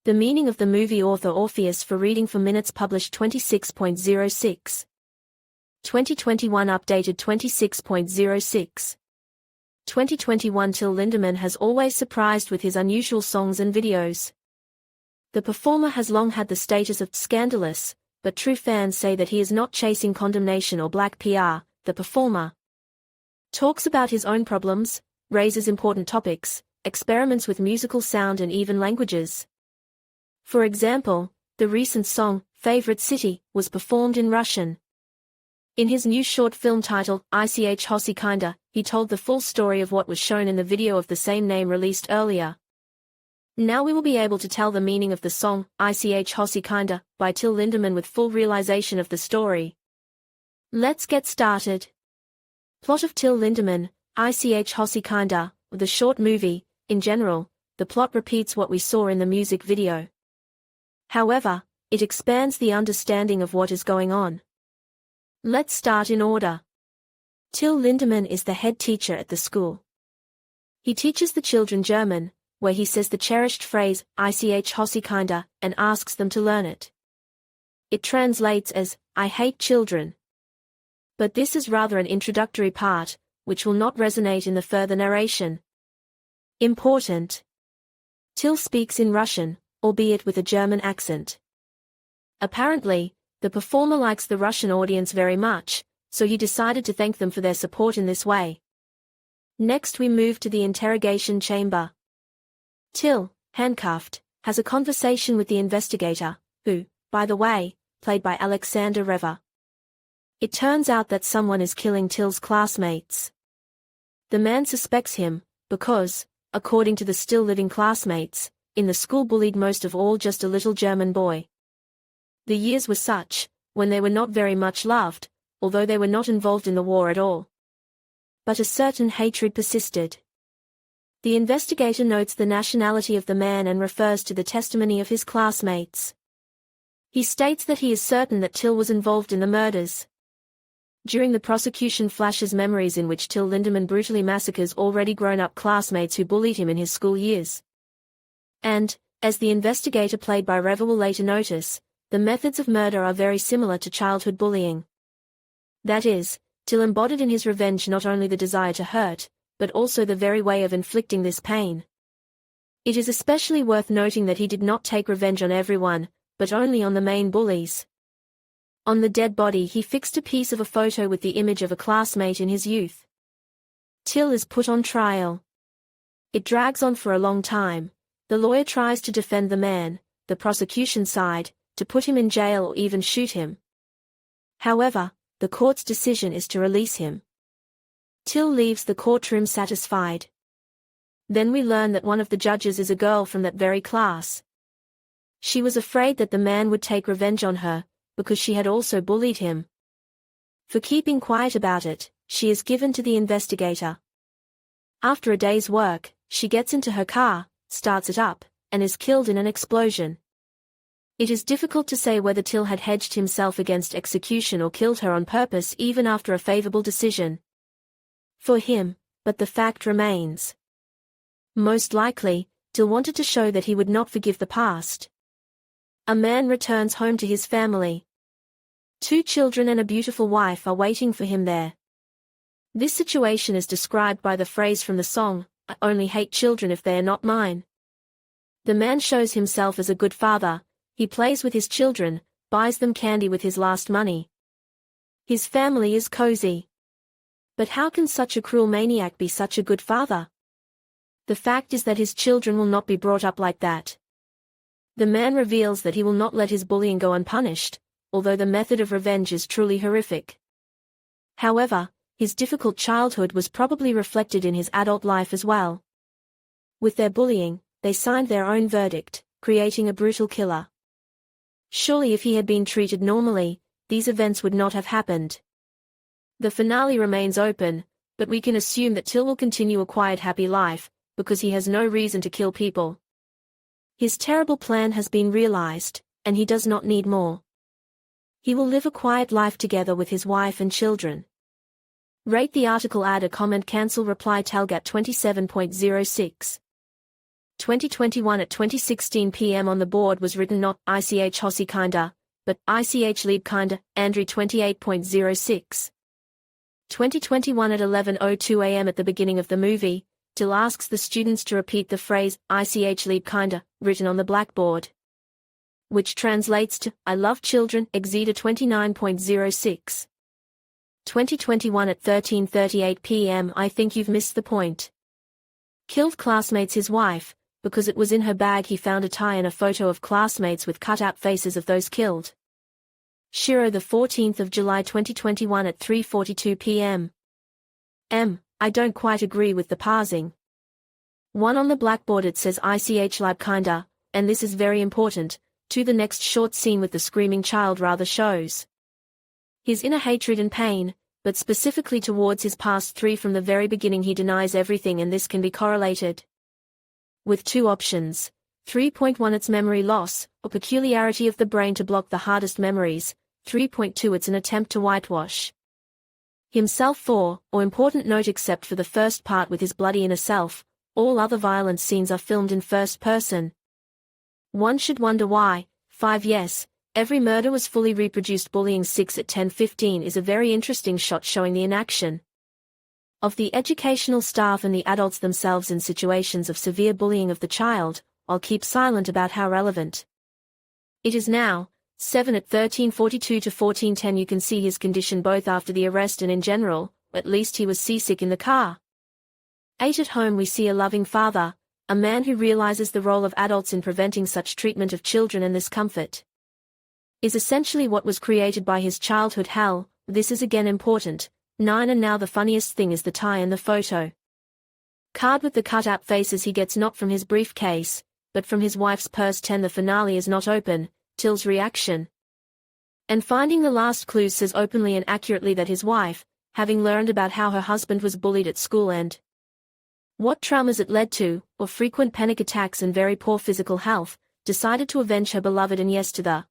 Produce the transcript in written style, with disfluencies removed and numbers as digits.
The meaning of the movie author Orpheus for reading for minutes published 26.06. 2021 updated 26.06. 2021 Till Lindemann has always surprised with his unusual songs and videos. The performer has long had the status of scandalous, but true fans say that he is not chasing condemnation or black PR. The performer talks about his own problems, raises important topics, experiments with musical sound and even languages. For example, the recent song, Favorite City, was performed in Russian. In his new short film titled, hasse Kinda, he told the full story of what was shown in the video of the same name released earlier. Now we will be able to tell the meaning of the song, hasse Kinda, by Till Lindemann with full realization of the story. Let's get started. Plot of Till Lindemann, hasse Kinda, the short movie. In general, the plot repeats what we saw in the music video. However, it expands the understanding of what is going on. Let's start in order. Till Lindemann is the head teacher at the school. He teaches the children German, where he says the cherished phrase, hasse Kinda, and asks them to learn it. It translates as, I hate children. But this is rather an introductory part, which will not resonate in the further narration. Important. Till speaks in Russian, albeit with a German accent. Apparently, the performer likes the Russian audience very much, so he decided to thank them for their support in this way. Next we move to the interrogation chamber. Till, handcuffed, has a conversation with the investigator, who, by the way, played by Alexander Reva. It turns out that someone is killing Till's classmates. The man suspects him, because, according to the still living classmates, in the school bullied most of all just a little German boy. The years were such, when they were not very much loved, although they were not involved in the war at all. But a certain hatred persisted. The investigator notes the nationality of the man and refers to the testimony of his classmates. He states that he is certain that Till was involved in the murders. During the prosecution flashes memories in which Till Lindemann brutally massacres already grown-up classmates who bullied him in his school years. And, as the investigator played by Reva will later notice, the methods of murder are very similar to childhood bullying. That is, Till embodied in his revenge not only the desire to hurt, but also the very way of inflicting this pain. It is especially worth noting that he did not take revenge on everyone, but only on the main bullies. On the dead body he fixed a piece of a photo with the image of a classmate in his youth. Till is put on trial. It drags on for a long time. The lawyer tries to defend the man, the prosecution side, to put him in jail or even shoot him. However, the court's decision is to release him. Till leaves the courtroom satisfied. Then we learn that one of the judges is a girl from that very class. She was afraid that the man would take revenge on her, because she had also bullied him. For keeping quiet about it, she is given to the investigator. After a day's work, she gets into her car, starts it up, and is killed in an explosion. It is difficult to say whether Till had hedged himself against execution or killed her on purpose even after a favorable decision for him, but the fact remains. Most likely, Till wanted to show that he would not forgive the past. A man returns home to his family. 2 children and a beautiful wife are waiting for him there. This situation is described by the phrase from the song, I only hate children if they are not mine. The man shows himself as a good father. He plays with his children, buys them candy with his last money. His family is cozy. But how can such a cruel maniac be such a good father? The fact is that his children will not be brought up like that. The man reveals that he will not let his bullying go unpunished, although the method of revenge is truly horrific. However, his difficult childhood was probably reflected in his adult life as well. With their bullying, they signed their own verdict, creating a brutal killer. Surely if he had been treated normally, these events would not have happened. The finale remains open, but we can assume that Till will continue a quiet happy life, because he has no reason to kill people. His terrible plan has been realized, and he does not need more. He will live a quiet life together with his wife and children. Rate the article, add a comment, cancel, reply Talgat 27.06. 2021 at 2016 p.m. On the board was written not ICH Hossie kinda, but ICH Lieb kinda, Andrew 28.06. 2021 at 11:02 a.m. at the beginning of the movie, Till asks the students to repeat the phrase, ICH Lieb kinda, written on the blackboard, which translates to, I love children, Exeter 29.06. 2021 at 13:38 p.m. I think you've missed the point. Killed classmates his wife, because it was in her bag he found a tie and a photo of classmates with cut-out faces of those killed. Shiro the 14th of July 2021 at 3:42 p.m. I don't quite agree with the parsing. One on the blackboard it says ICH Lieb kinda, and this is very important, to the next short scene with the screaming child rather shows his inner hatred and pain, but specifically towards his past. 3 From the very beginning he denies everything, and this can be correlated with two options. 3.1 It's memory loss, or peculiarity of the brain to block the hardest memories. 3.2 It's an attempt to whitewash himself. 4 Or important note, except for the first part with his bloody inner self, all other violent scenes are filmed in first person. One should wonder why. 5 Yes, every murder was fully reproduced. Bullying. 6 At 10:15 is a very interesting shot showing the inaction of the educational staff and the adults themselves in situations of severe bullying of the child. I'll keep silent about how relevant it is now. 7 At 13:42 to 14:10 you can see his condition both after the arrest and in general, at least he was seasick in the car. 8 At home we see a loving father, a man who realizes the role of adults in preventing such treatment of children, and this comfort is essentially what was created by his childhood hell. This is again important. 9 And now the funniest thing is the tie and the photo card with the cut-out faces he gets not from his briefcase, but from his wife's purse. 10 The finale is not open. Till's reaction and finding the last clues says openly and accurately that his wife, having learned about how her husband was bullied at school and what traumas it led to, or frequent panic attacks and very poor physical health, decided to avenge her beloved, and yes, to the